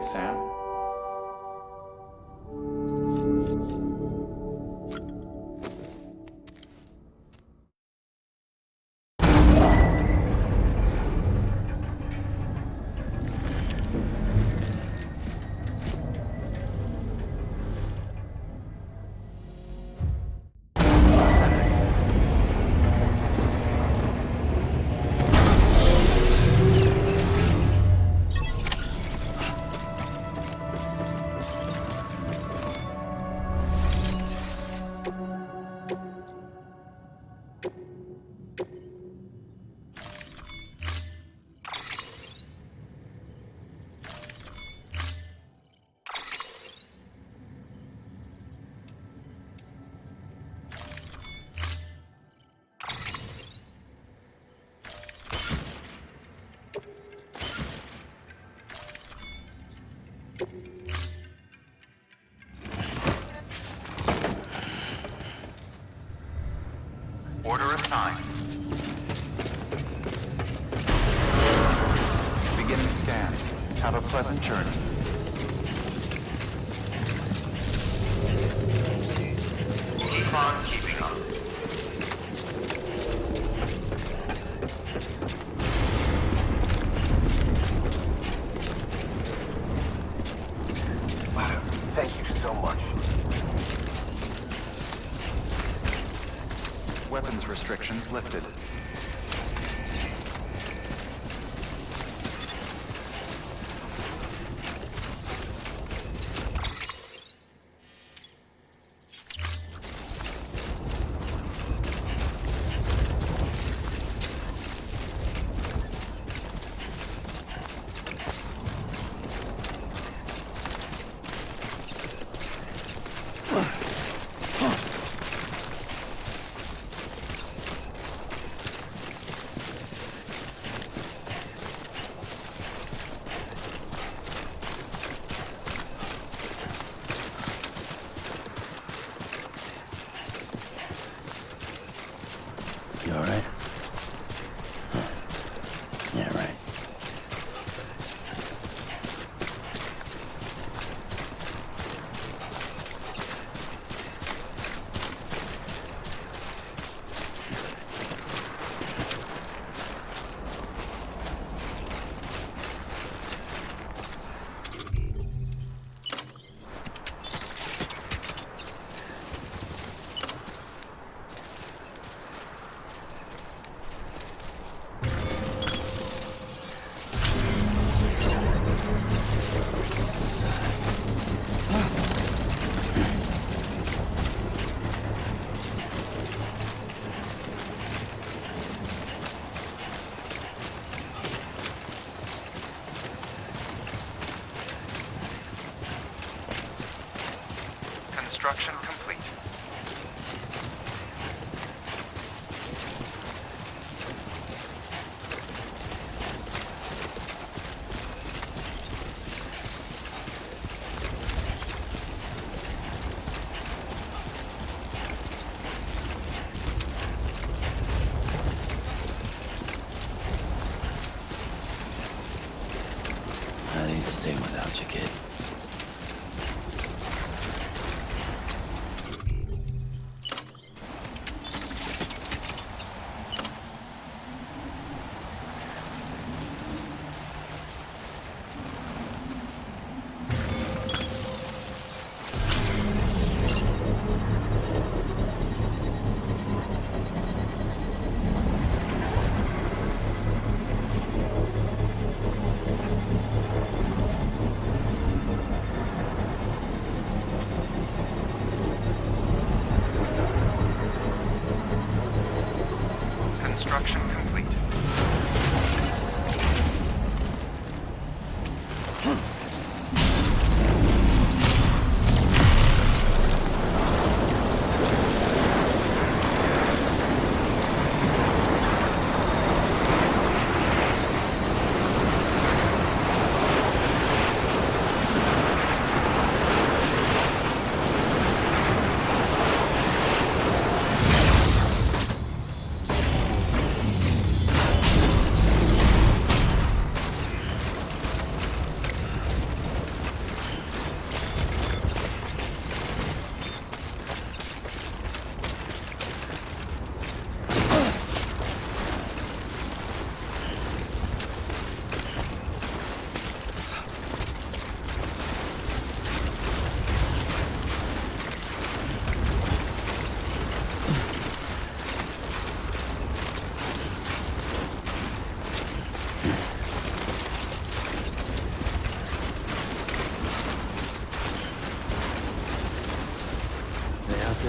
doing, Sam? Order assigned. Beginning scan. Have a pleasant journey. Keep on keeping up. Thank you so much. Weapons restrictions lifted. You alright? Huh. Yeah, right. Construction complete. That ain't the same without you, kid.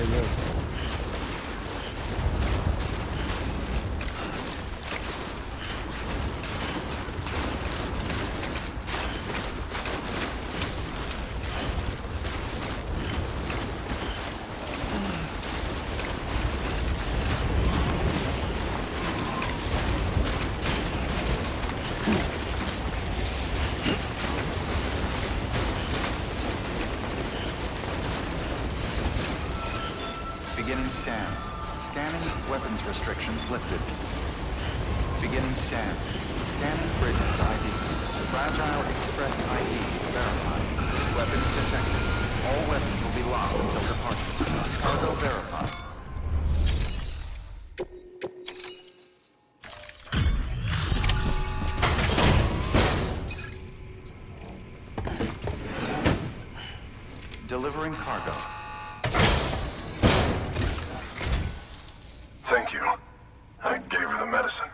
they live. Beginning scan. Scanning weapons restrictions lifted. Beginning scan. Scanning bridges ID. Fragile Express ID verified. Weapons detected. All weapons will be locked until departure. Cargo verified. Delivering cargo. Thank you. I gave her the medicine.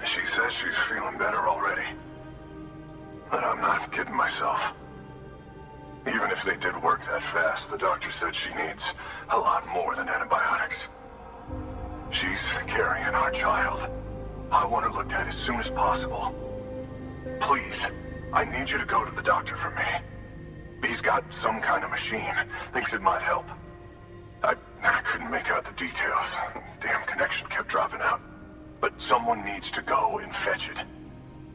She says she's feeling better already. But I'm not kidding myself. Even if they did work that fast, the doctor said she needs a lot more than antibiotics. She's carrying our child. I want her looked at as soon as possible. Please, I need you to go to the doctor for me. He's got some kind of machine. Thinks it might help. I couldn't make out the details. Damn connection kept dropping out. But someone needs to go and fetch it.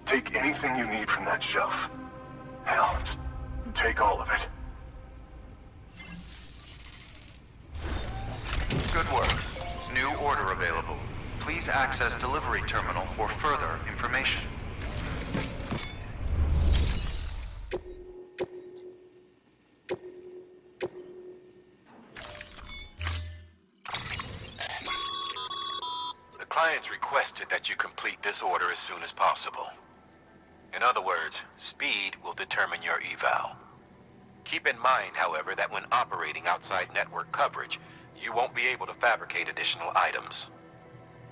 Take anything you need from that shelf. Hell, just take all of it. Good work. New order available. Please access delivery terminal for further information. The client's requested that you complete this order as soon as possible. In other words, speed will determine your eval. Keep in mind, however, that when operating outside network coverage, you won't be able to fabricate additional items.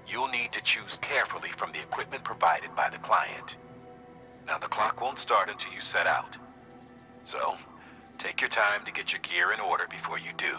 You'll need to choose carefully from the equipment provided by the client. Now, the clock won't start until you set out. So, take your time to get your gear in order before you do.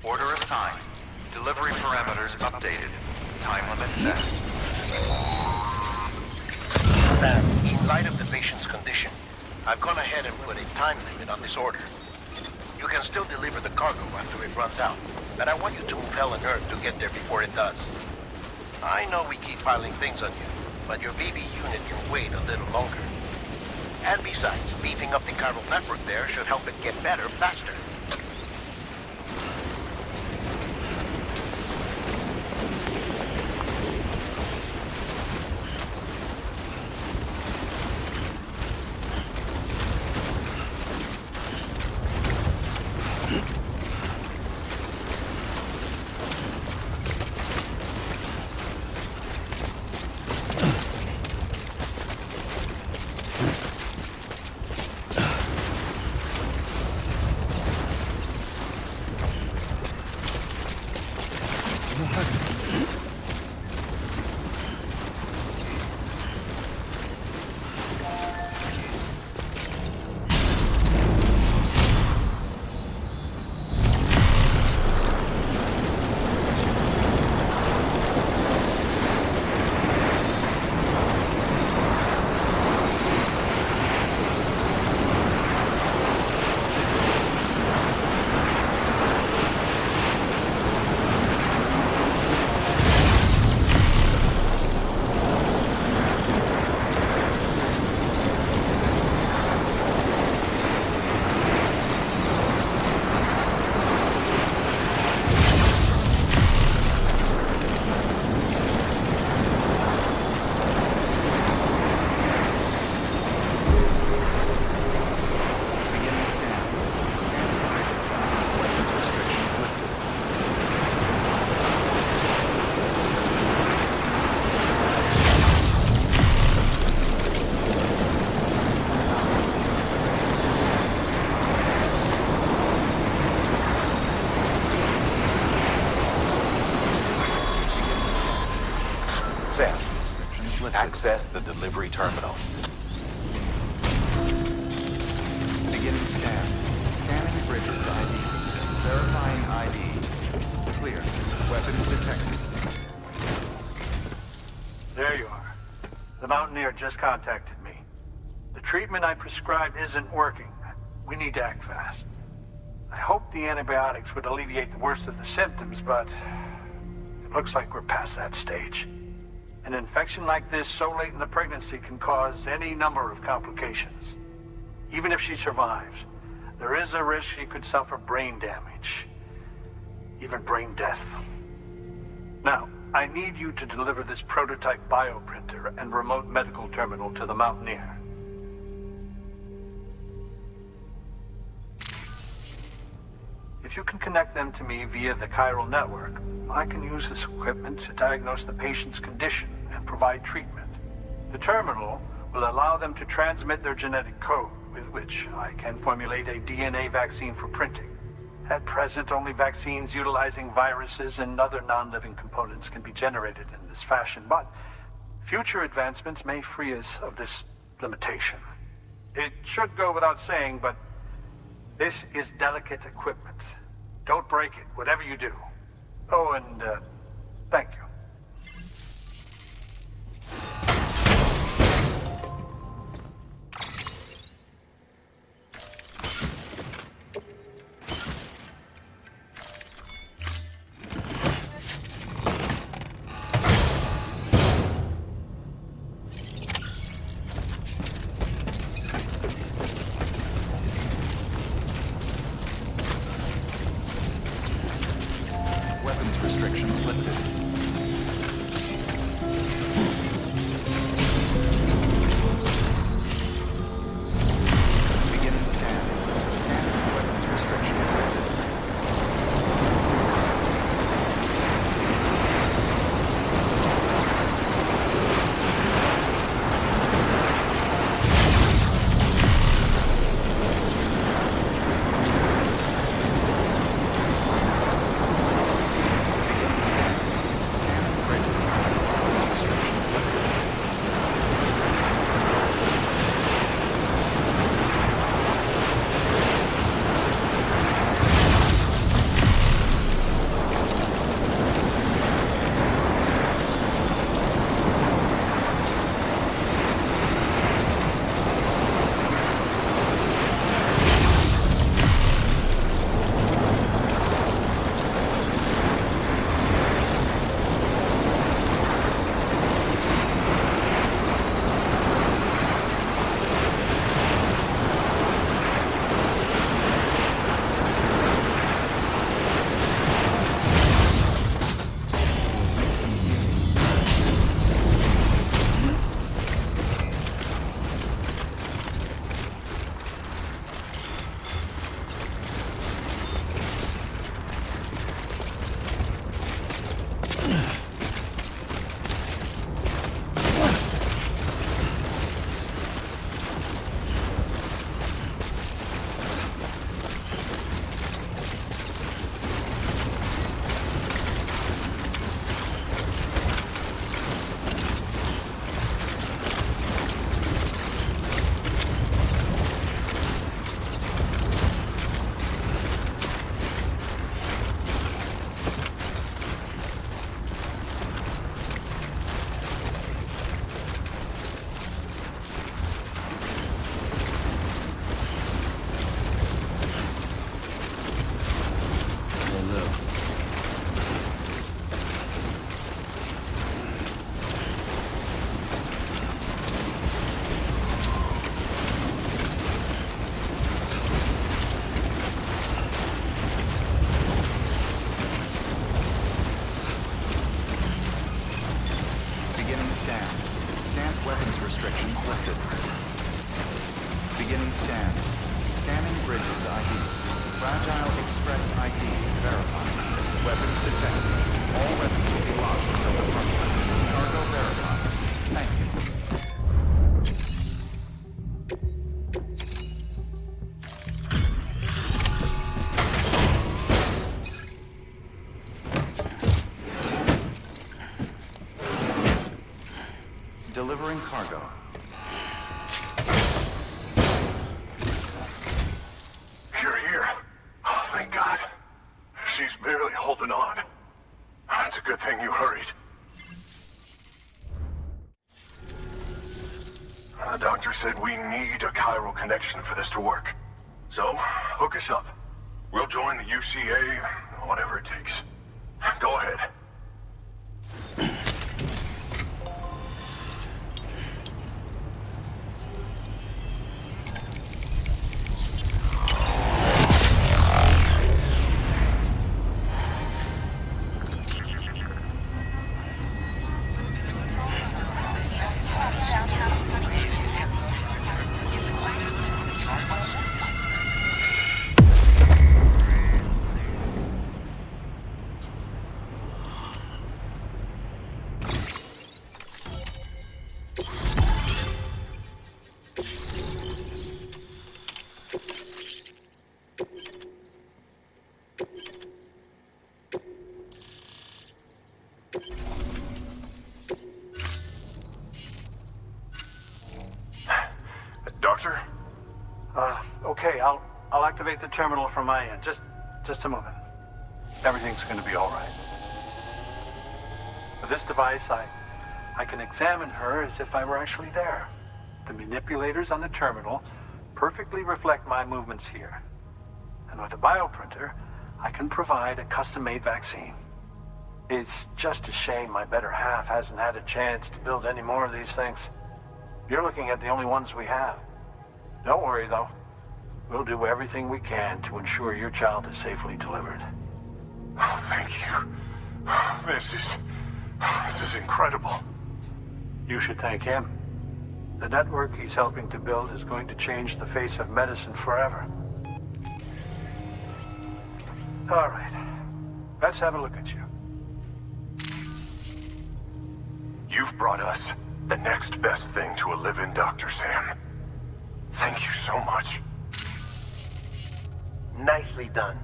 Order assigned. Delivery parameters updated. Time limit set. Sam, in light of the patient's condition, I've gone ahead and put a time limit on this order. You can still deliver the cargo after it runs out, but I want you to move hell and earth to get there before it does. I know we keep piling things on you, but your VB unit can wait a little longer. And besides, beefing up the chiral network there should help it get better faster. Sam, Restrictions lifted. access the delivery terminal. Beginning scan. Scanning bridges ID. Verifying ID. Clear. Weapons detected. There you are. The Mountaineer just contacted me. The treatment I prescribed isn't working. We need to act fast. I hoped the antibiotics would alleviate the worst of the symptoms, but it looks like we're past that stage. An infection like this so late in the pregnancy can cause any number of complications. Even if she survives, there is a risk she could suffer brain damage, even brain death. Now, I need you to deliver this prototype bioprinter and remote medical terminal to the Mountaineer. If you can connect them to me via the chiral network, I can use this equipment to diagnose the patient's condition and provide treatment. The terminal will allow them to transmit their genetic code, with which I can formulate a DNA vaccine for printing. At present, only vaccines utilizing viruses and other non-living components can be generated in this fashion, but future advancements may free us of this limitation. It should go without saying, but this is delicate equipment. Don't break it, whatever you do. Oh, and thank you. Weapons restrictions lifted. Beginning scan. Scanning weapons restrictions lifted. Scanning bridges. Weapons restrictions lifted. Weapons restrictions lifted. Beginning scan. Scanning bridges ID. Fragile Express ID verified. Weapons detected. All weapons will be locked until the front line. Cargo verified. Thank you. Delivering cargo. You're here. Oh, thank God. She's barely holding on. It's a good thing you hurried. The doctor said we need a chiral connection for this to work. So, hook us up. We'll join the UCA, whatever it takes. Go ahead. Doctor? Okay, I'll activate the terminal from my end. Just a moment. Everything's going to be all right. With this device, I can examine her as if I were actually there. The manipulators on the terminal perfectly reflect my movements here. And with the bioprinter, I can provide a custom-made vaccine. It's just a shame my better half hasn't had a chance to build any more of these things. You're looking at the only ones we have. Don't worry, though. We'll do everything we can to ensure your child is safely delivered. Oh, thank you. This is incredible. You should thank him. The network he's helping to build is going to change the face of medicine forever. All right. Let's have a look at you. You've brought us the next best thing to a live-in Dr. Sam. Thank you so much. Nicely done.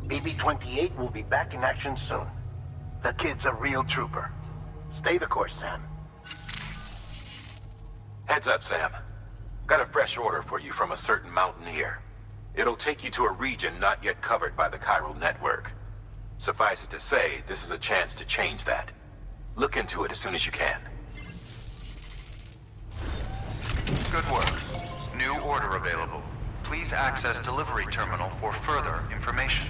BB-28 will be back in action soon. The kid's a real trooper. Stay the course, Sam. Heads up, Sam. Got a fresh order for you from a certain mountaineer. It'll take you to a region not yet covered by the chiral network. Suffice it to say, this is a chance to change that. Look into it as soon as you can. Good work. New order available. Please access delivery terminal for further information.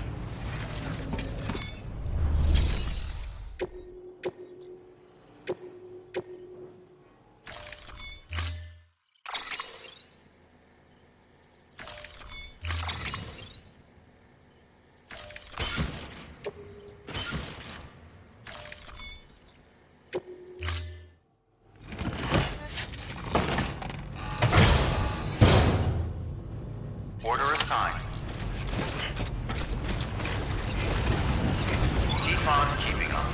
Order assigned. Keep on keeping on.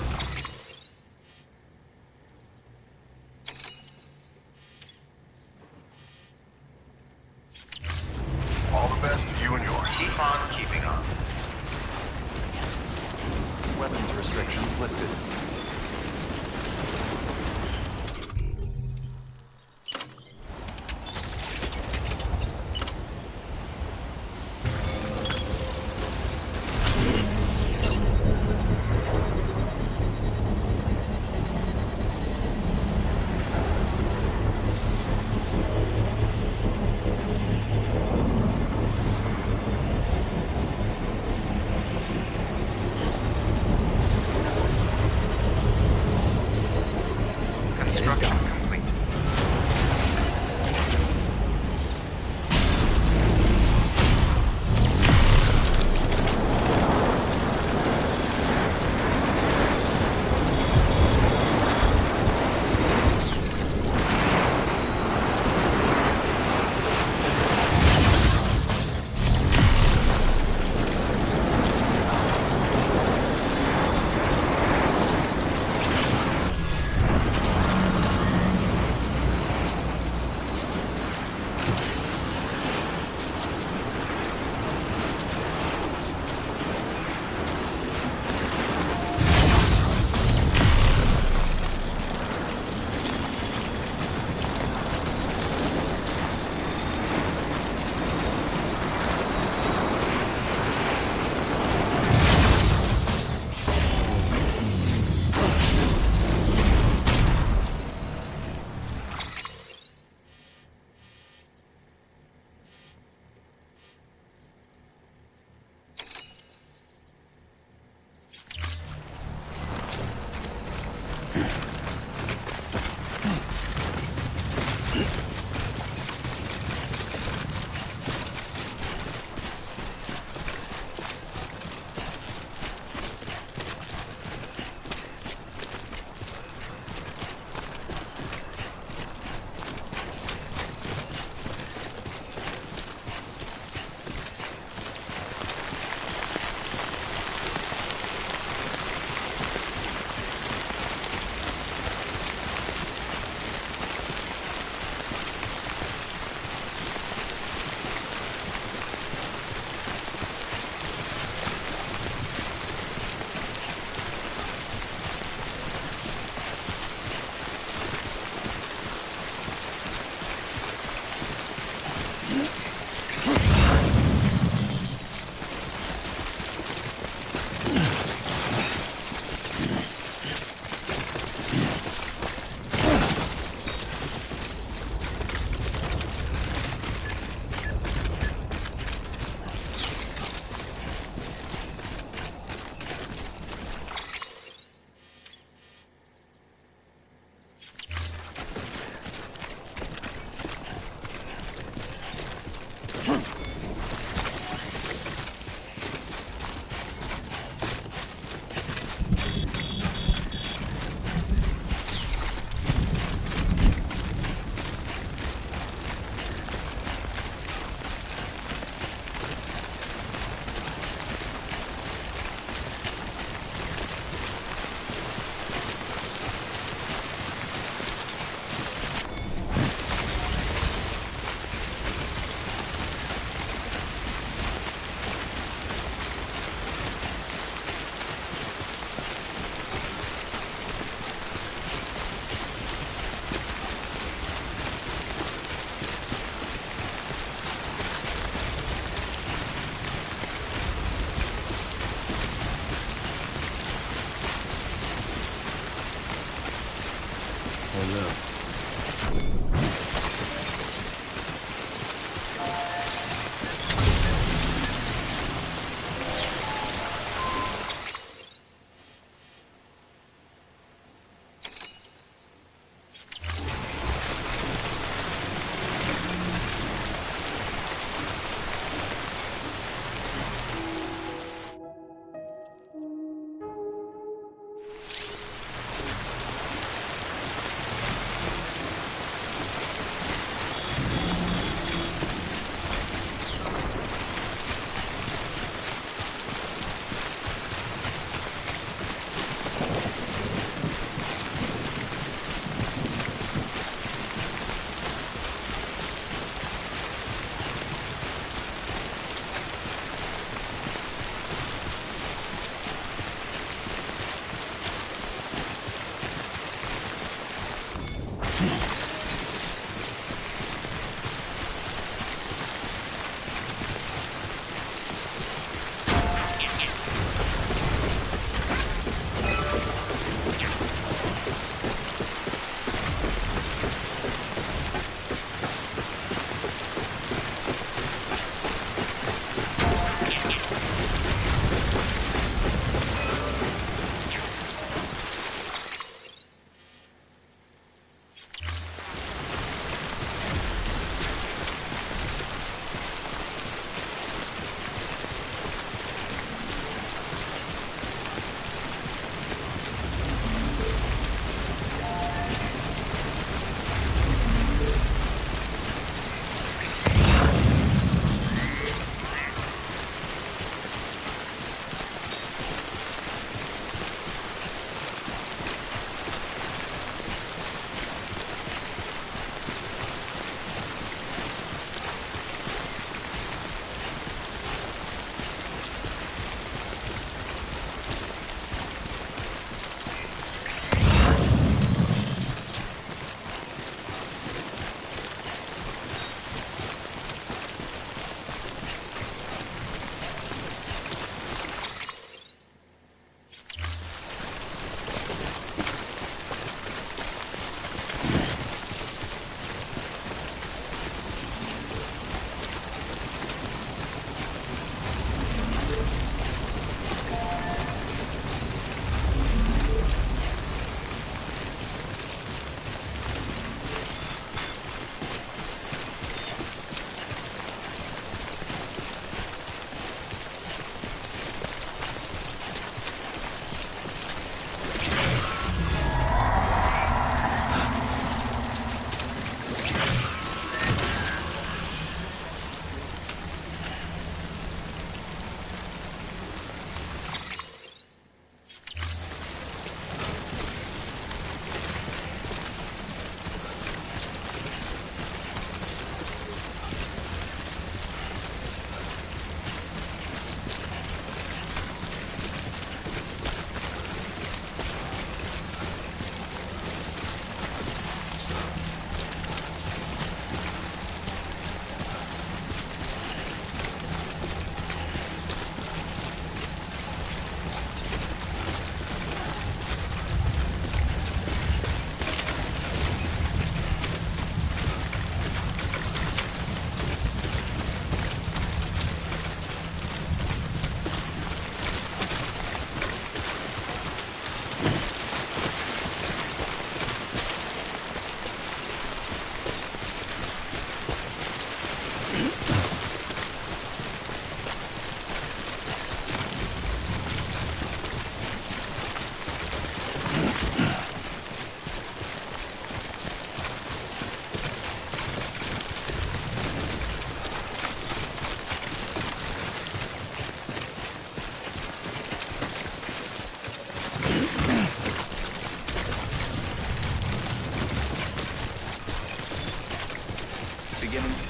All the best to you and yours. Keep on keeping on. Weapons restrictions lifted.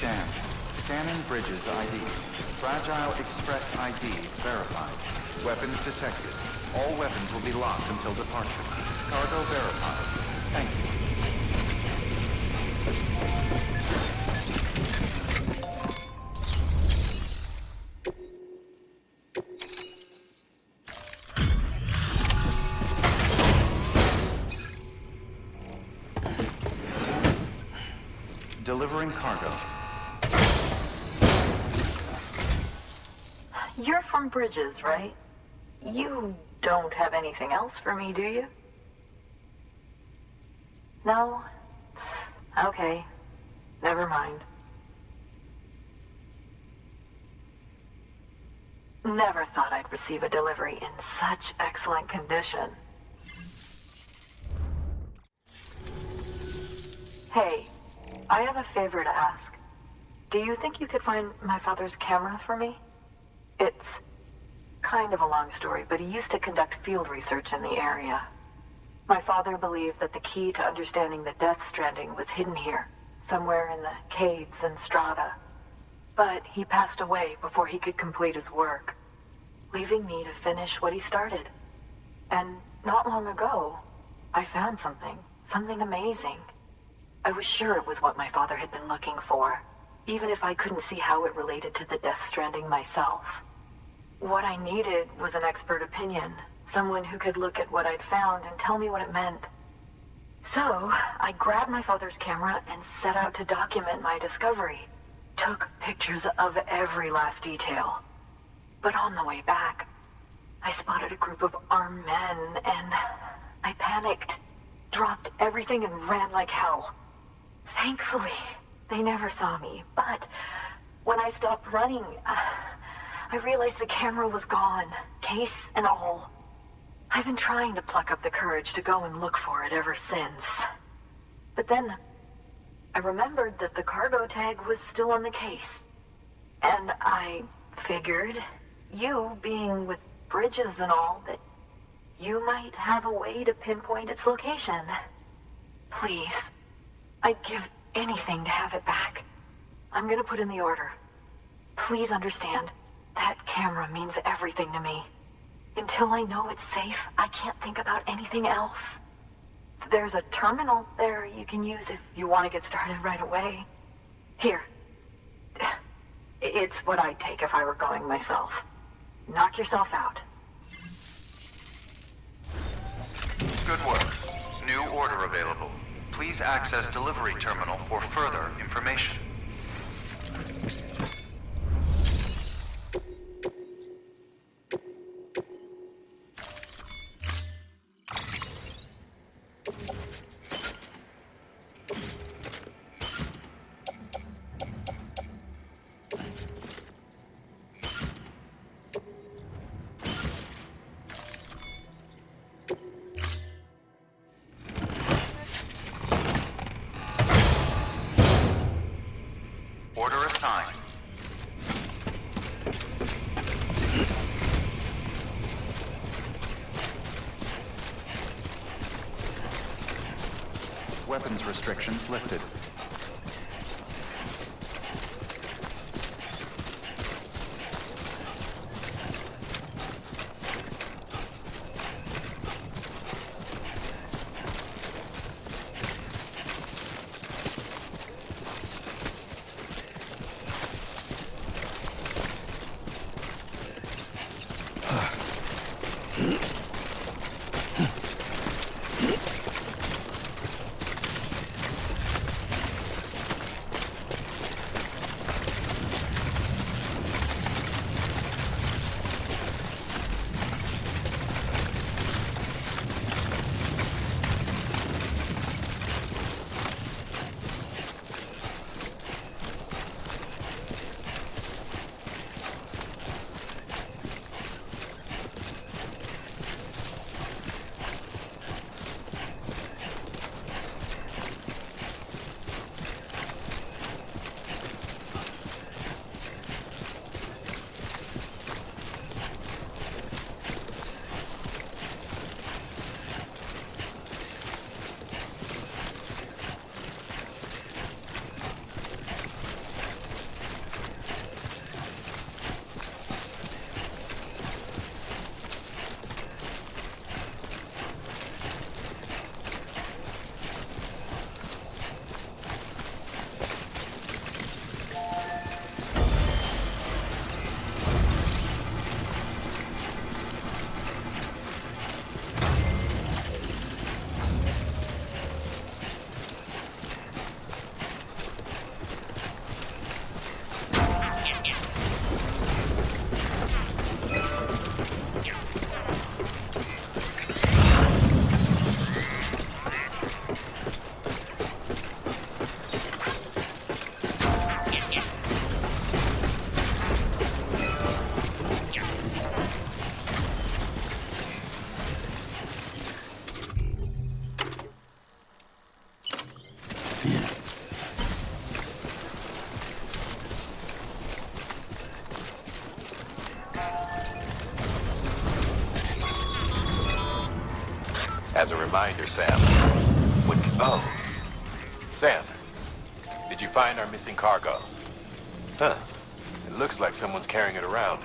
scanned. Scanning bridges ID. Fragile Express ID verified. Weapons detected. All weapons will be locked until departure. Cargo verified. Thank you. Delivering cargo. You're from Bridges, right? You don't have anything else for me, do you? No? Okay. Never mind. Never thought I'd receive a delivery in such excellent condition. Hey, I have a favor to ask. Do you think you could find my father's camera for me? It's kind of a long story, but he used to conduct field research in the area. My father believed that the key to understanding the Death Stranding was hidden here, somewhere in the caves and strata. But he passed away before he could complete his work, leaving me to finish what he started. And not long ago, I found something amazing. I was sure it was what my father had been looking for, even if I couldn't see how it related to the Death Stranding myself. What I needed was an expert opinion, someone who could look at what I'd found and tell me what it meant. So, I grabbed my father's camera and set out to document my discovery. Took pictures of every last detail. But on the way back, I spotted a group of armed men and I panicked, dropped everything and ran like hell. Thankfully, they never saw me, but when I stopped running, I realized the camera was gone, case and all. I've been trying to pluck up the courage to go and look for it ever since. But then, I remembered that the cargo tag was still on the case. And I figured, you being with Bridges and all, that you might have a way to pinpoint its location. Please, I'd give anything to have it back. I'm gonna put in the order. Please understand, that camera means everything to me. Until I know it's safe, I can't think about anything else. There's a terminal there you can use if you want to get started right away. Here. It's what I'd take if I were going myself. Knock yourself out. Good work. New order available. Please access delivery terminal for further information. Order assigned. Weapons restrictions lifted. As a reminder, Sam, oh, Sam, did you find our missing cargo? Huh. It looks like someone's carrying it around.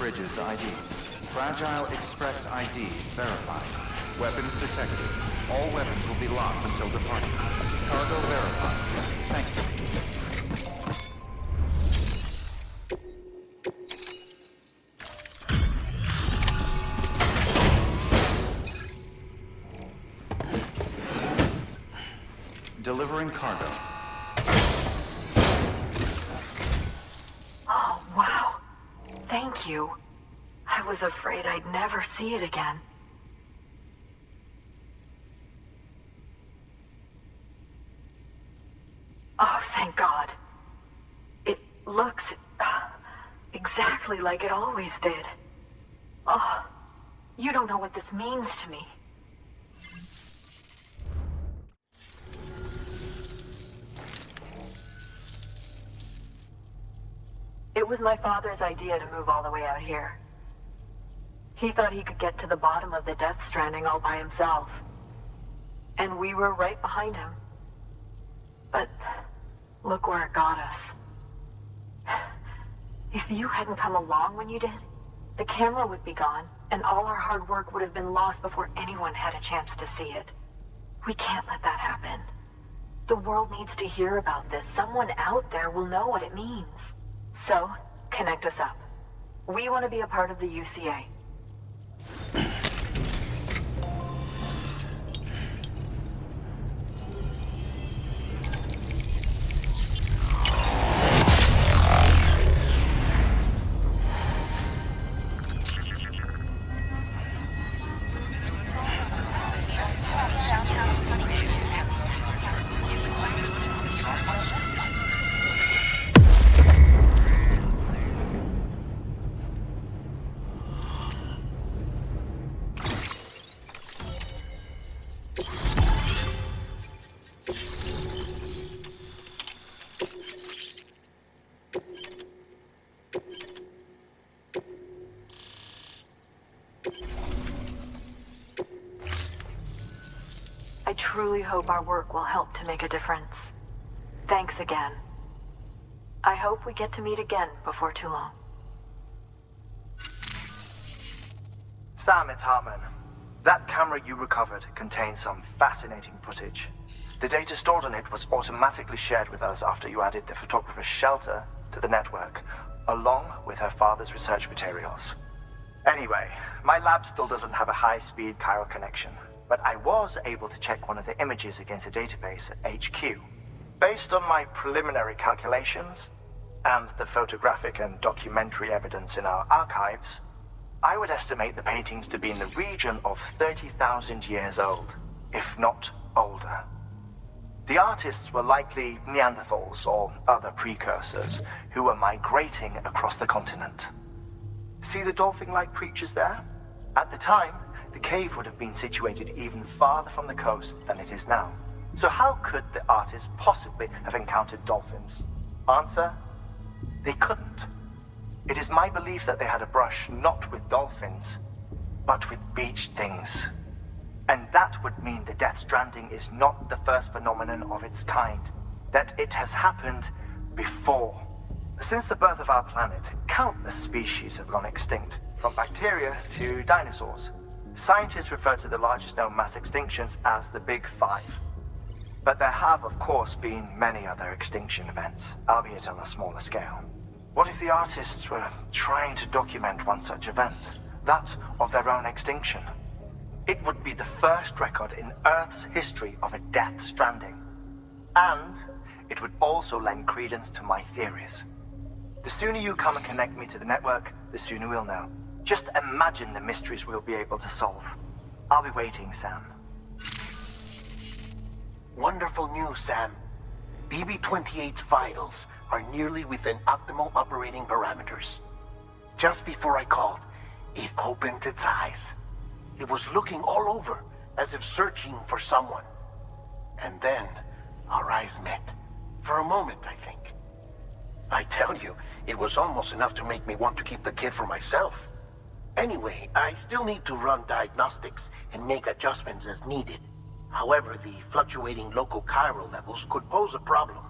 Bridges ID. Fragile Express ID verified. Weapons detected. All weapons will be locked until departure. Cargo verified. Thank you. Delivering cargo. Oh, wow. Thank you. I was afraid I'd never see it again. Oh, thank God. It looks exactly like it always did. Oh, you don't know what this means to me. It was my father's idea to move all the way out here. He thought he could get to the bottom of the Death Stranding all by himself. And we were right behind him. But look where it got us. If you hadn't come along when you did, the camera would be gone, and all our hard work would have been lost before anyone had a chance to see it. We can't let that happen. The world needs to hear about this. Someone out there will know what it means. So, connect us up. We want to be a part of the UCA. I truly hope our work will help to make a difference. Thanks again. I hope we get to meet again before too long. Sam, it's Hartman. That camera you recovered contains some fascinating footage. The data stored on it was automatically shared with us after you added the photographer's shelter to the network, along with her father's research materials. Anyway, my lab still doesn't have a high-speed chiral connection, but I was able to check one of the images against a database at HQ. Based on my preliminary calculations, and the photographic and documentary evidence in our archives, I would estimate the paintings to be in the region of 30,000 years old, if not older. The artists were likely Neanderthals or other precursors who were migrating across the continent. See the dolphin-like creatures there? At the time, the cave would have been situated even farther from the coast than it is now. So how could the artists possibly have encountered dolphins? Answer: they couldn't. It is my belief that they had a brush not with dolphins, but with beach things. And that would mean the Death Stranding is not the first phenomenon of its kind, that it has happened before. Since the birth of our planet, countless species have gone extinct, from bacteria to dinosaurs. Scientists refer to the largest known mass extinctions as the Big Five. But there have, of course, been many other extinction events, albeit on a smaller scale. What if the artists were trying to document one such event, that of their own extinction? It would be the first record in Earth's history of a Death Stranding. And it would also lend credence to my theories. The sooner you come and connect me to the network, the sooner we'll know. Just imagine the mysteries we'll be able to solve. I'll be waiting, Sam. Wonderful news, Sam. BB-28's vitals are nearly within optimal operating parameters. Just before I called, it opened its eyes. It was looking all over, as if searching for someone. And then, our eyes met. For a moment, I think. I tell you, it was almost enough to make me want to keep the kid for myself. Anyway, I still need to run diagnostics and make adjustments as needed. However, the fluctuating local chiral levels could pose a problem.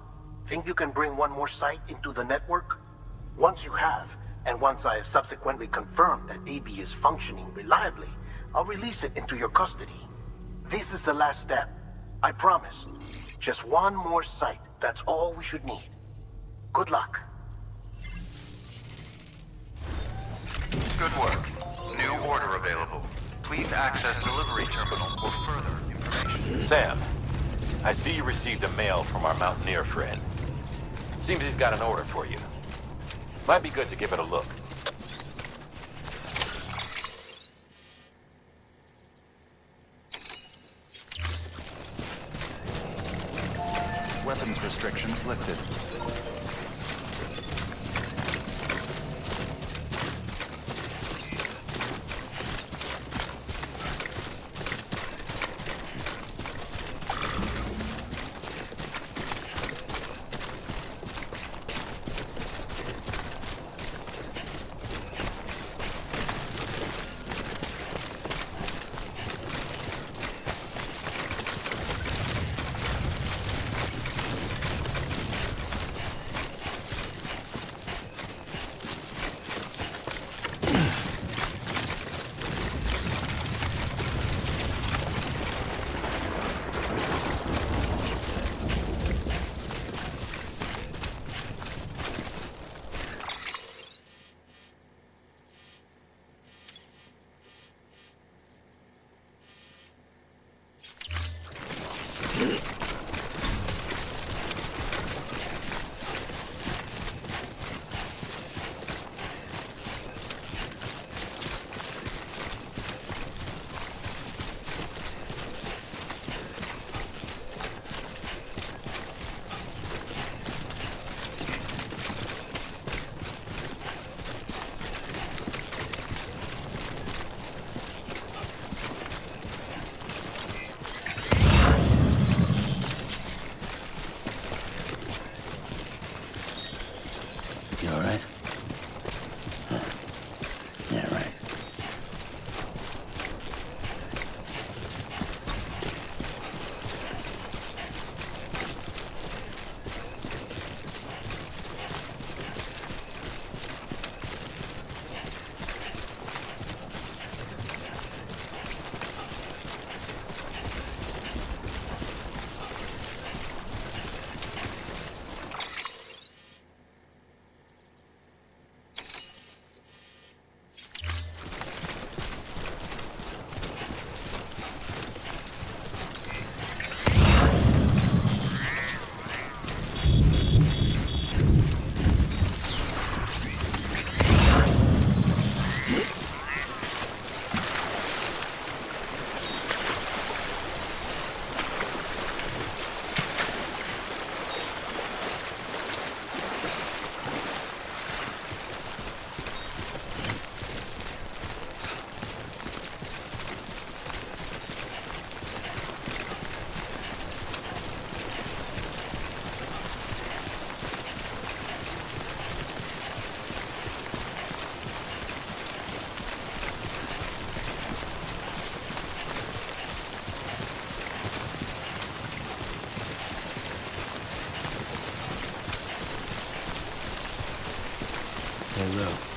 Think you can bring one more site into the network? Once you have, And once I have subsequently confirmed that AB is functioning reliably, I'll release it into your custody. This is the last step. I promise. Just one more site. That's all we should need. Good luck. Good work. New order available. Please access delivery terminal for further information. Sam, I see you received a mail from our Mountaineer friend. Seems he's got an order for you. Might be good to give it a look. Weapons restrictions lifted. You alright? Yeah, right. Hello.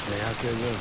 Stay out there, look.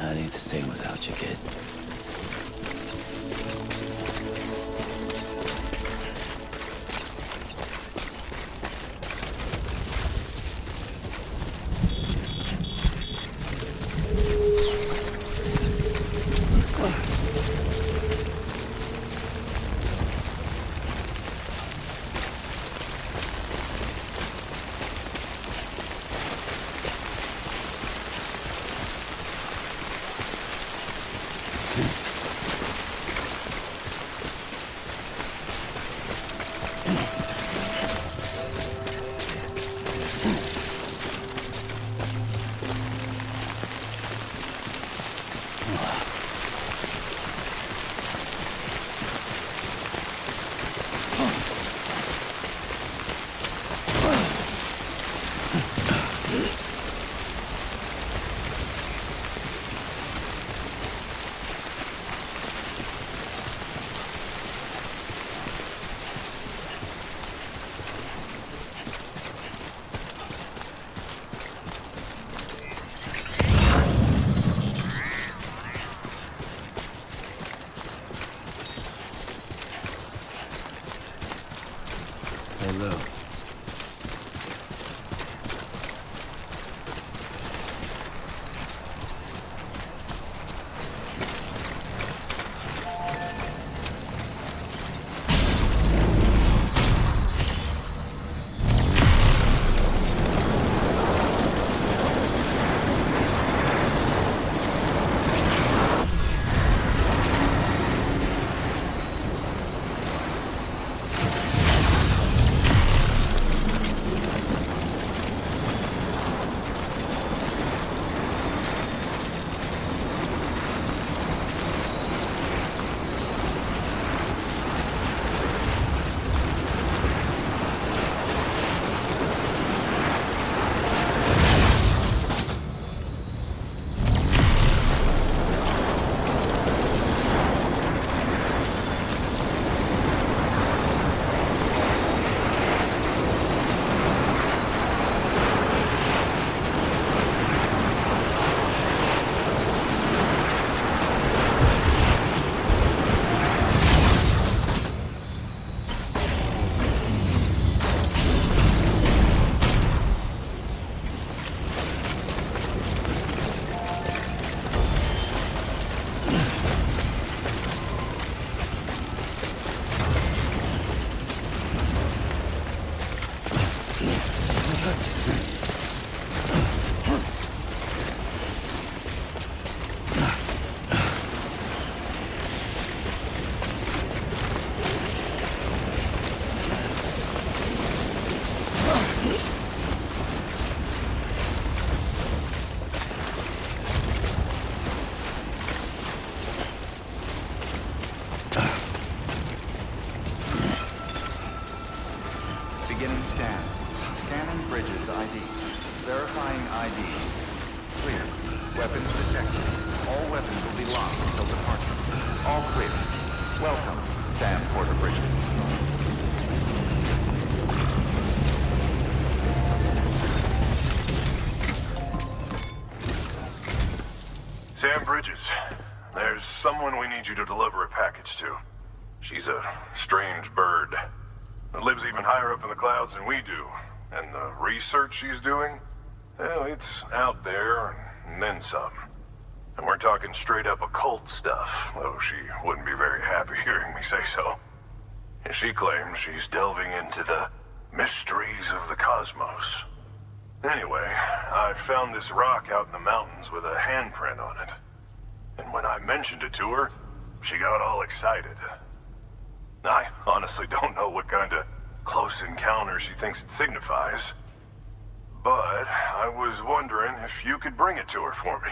I need to stay without you, kid. Hello. Beginning scan. Scanning bridges ID. Verifying ID. Clear. Weapons detected. All weapons will be locked until departure. All clear. Welcome, Sam Porter Bridges. Sam Bridges, there's someone we need you to deliver a package to. She's a strange bird. That lives even higher up in the clouds than we do. And the research she's doing, well, it's out there and then some. And we're talking straight up occult stuff, though she wouldn't be very happy hearing me say so. And she claims she's delving into the mysteries of the cosmos. Anyway, I found this rock out in the mountains with a handprint on it. And when I mentioned it to her, she got all excited. I honestly don't know what kind of close encounter she thinks it signifies. But I was wondering if you could bring it to her for me.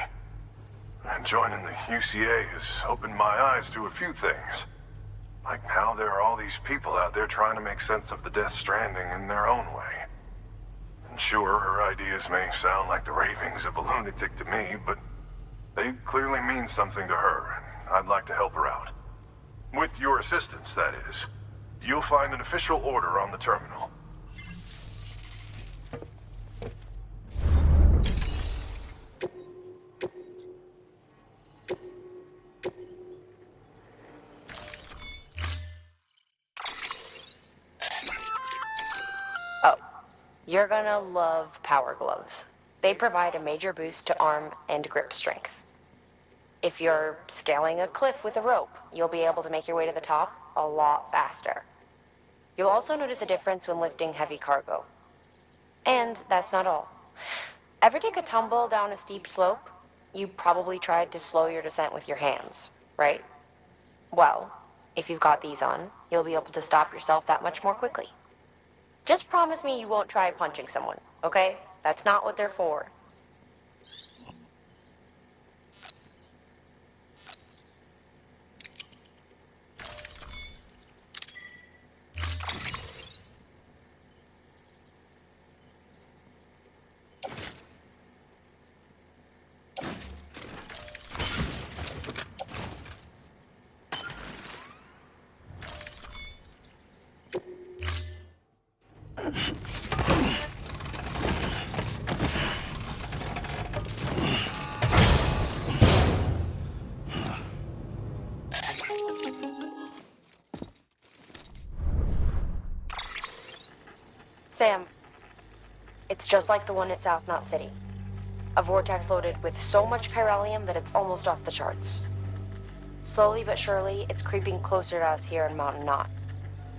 And joining the UCA has opened my eyes to a few things. Like how there are all these people out there trying to make sense of the Death Stranding in their own way. And sure, her ideas may sound like the ravings of a lunatic to me, but they clearly mean something to her, and I'd like to help her out. With your assistance, that is. You'll find an official order on the terminal. Oh, you're gonna love power gloves. They provide a major boost to arm and grip strength. If you're scaling a cliff with a rope, you'll be able to make your way to the top a lot faster. You'll also notice a difference when lifting heavy cargo. And that's not all. Ever take a tumble down a steep slope? You probably tried to slow your descent with your hands, right? Well, if you've got these on, you'll be able to stop yourself that much more quickly. Just promise me you won't try punching someone, okay? That's not what they're for. Sam, it's just like the one at South Knot City. A vortex loaded with so much chiralium that it's almost off the charts. Slowly but surely, it's creeping closer to us here in Mountain Knot.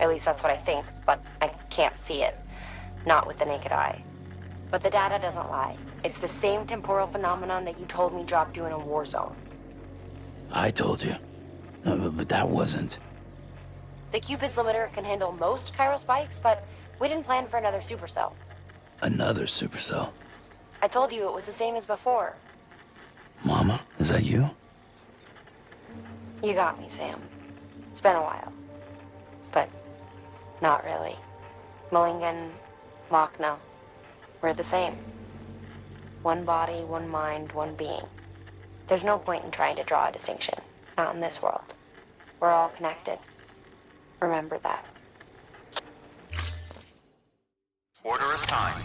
At least that's what I think, but I can't see it. Not with the naked eye. But the data doesn't lie. It's the same temporal phenomenon that you told me dropped you in a war zone. I told you. But that wasn't. The Cupid's limiter can handle most chiral spikes, but we didn't plan for another supercell. Another supercell. I told you it was the same as before. Mama, is that you? You got me, Sam. It's been a while. But not really. Millingen, Wagner, we're the same. One body, one mind, one being. There's no point in trying to draw a distinction. Not in this world. We're all connected. Remember that. Order assigned.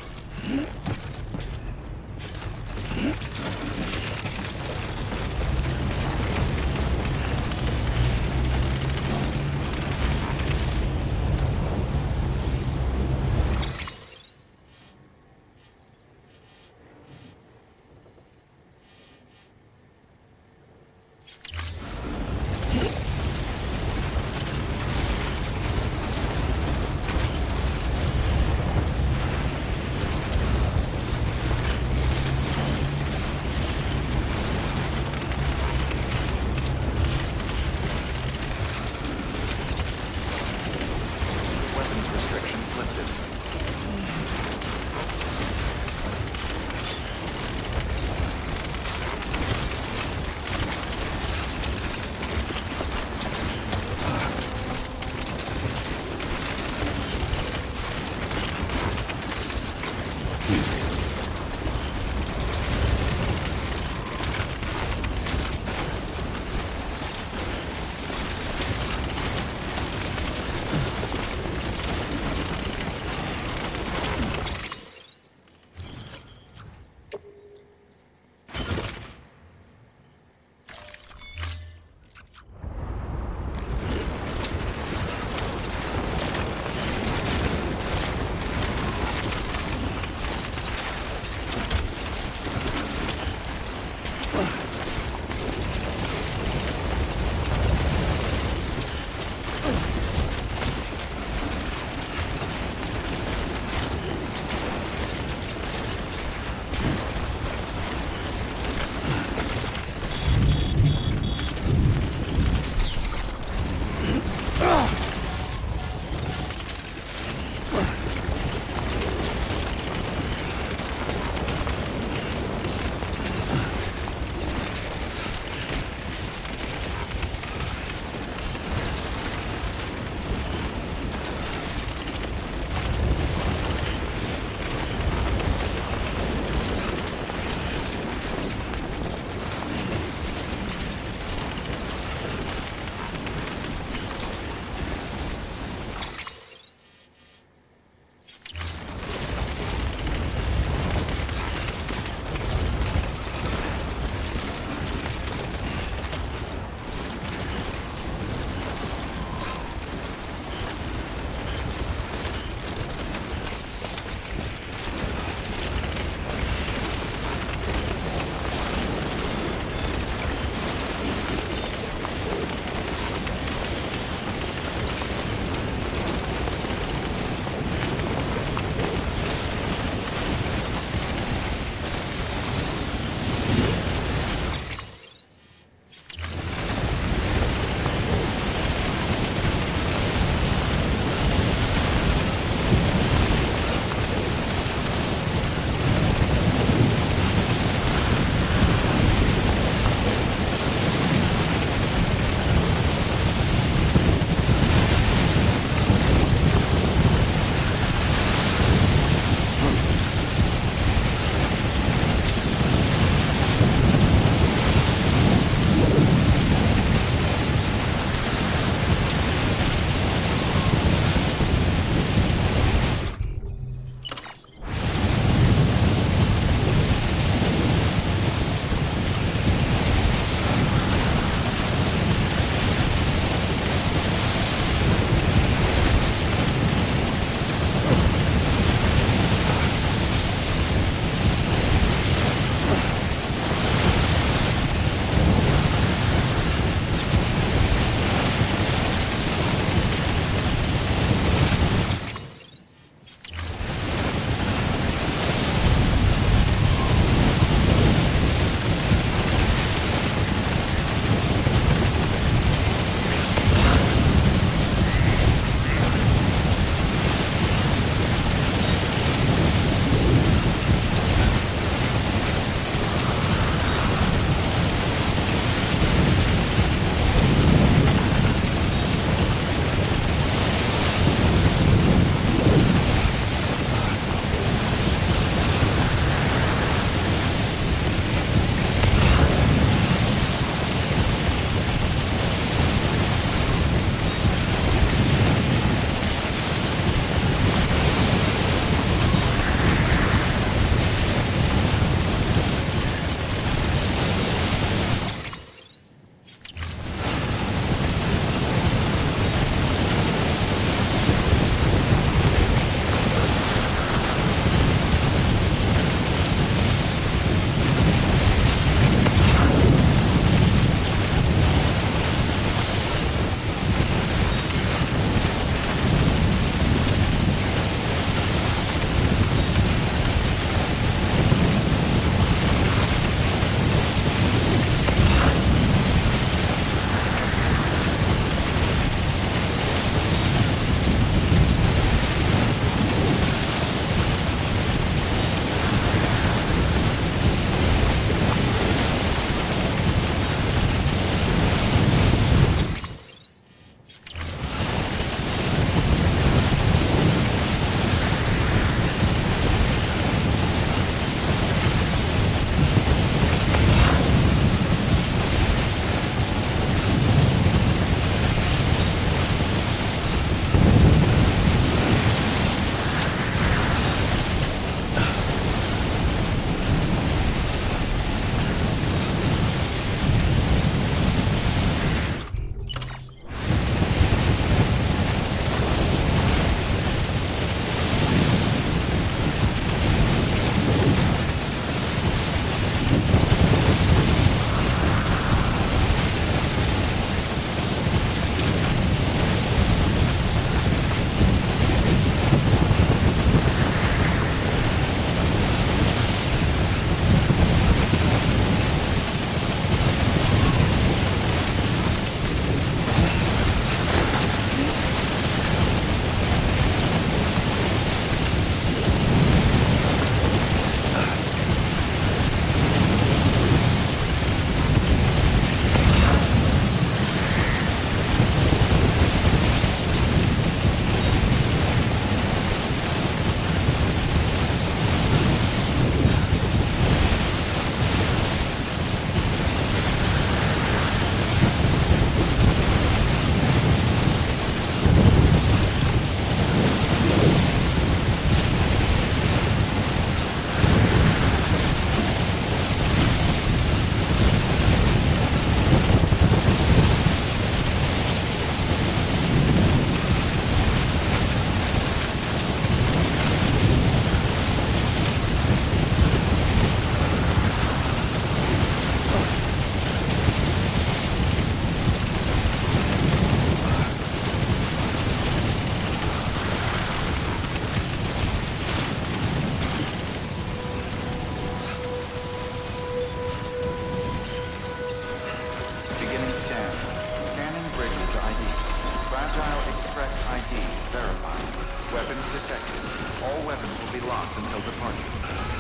be locked until departure.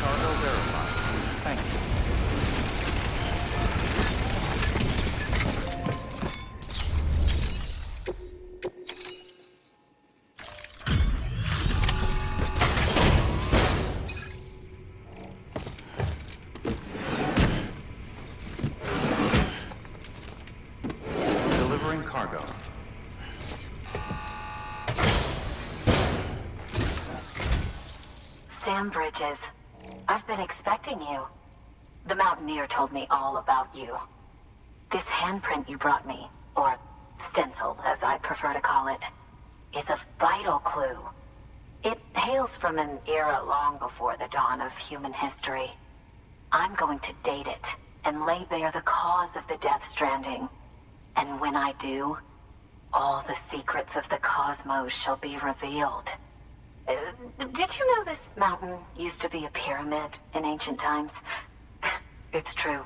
Cargo verified. Thank you. Delivering cargo. Sam Bridges, I've been expecting you. The Mountaineer told me all about you. This handprint you brought me, or stencil as I prefer to call it, is a vital clue. It hails from an era long before the dawn of human history. I'm going to date it and lay bare the cause of the Death Stranding. And when I do, all the secrets of the cosmos shall be revealed. Did you know this mountain used to be a pyramid in ancient times? It's true.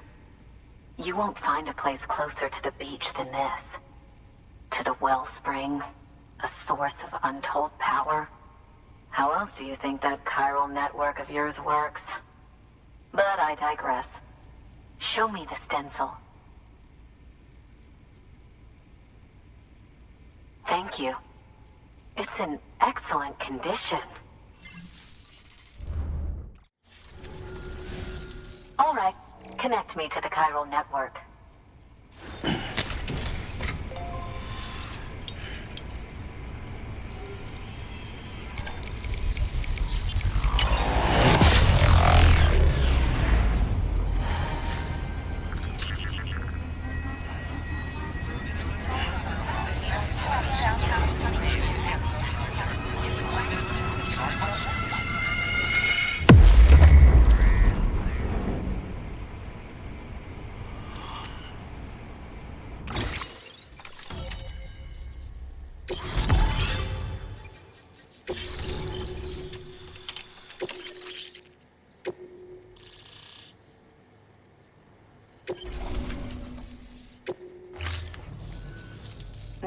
You won't find a place closer to the beach than this. To the wellspring, a source of untold power. How else do you think that chiral network of yours works? But I digress. Show me the stencil. Thank you. It's in excellent condition. All right, connect me to the chiral network.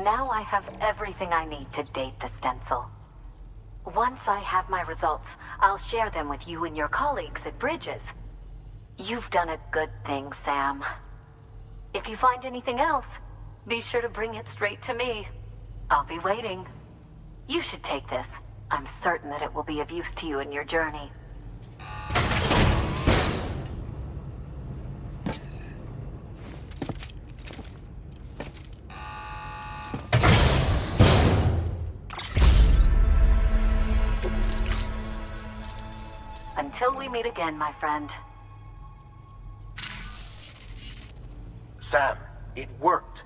Now I have everything I need to date the stencil. Once I have my results, I'll share them with you and your colleagues at Bridges. You've done a good thing, Sam. If you find anything else, be sure to bring it straight to me. I'll be waiting. You should take this. I'm certain that it will be of use to you in your journey. Until we meet again, my friend. Sam, it worked.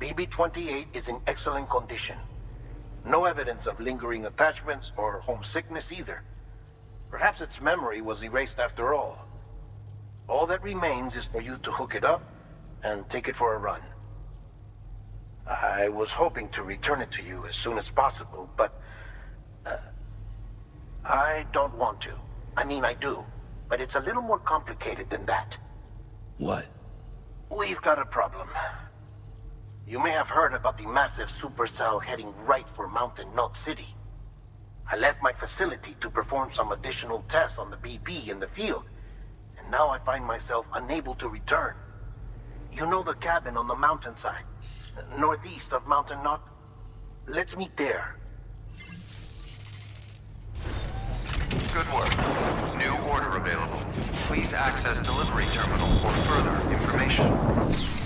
BB-28 is in excellent condition. No evidence of lingering attachments or homesickness either. Perhaps its memory was erased after all. All that remains is for you to hook it up and take it for a run. I was hoping to return it to you as soon as possible, but I don't want to. I mean, I do, but it's a little more complicated than that. What? We've got a problem. You may have heard about the massive supercell heading right for Mountain Knot City. I left my facility to perform some additional tests on the BB in the field, and now I find myself unable to return. You know the cabin on the mountainside, northeast of Mountain Knot? Let's meet there. Good work. New order available. Please access delivery terminal for further information.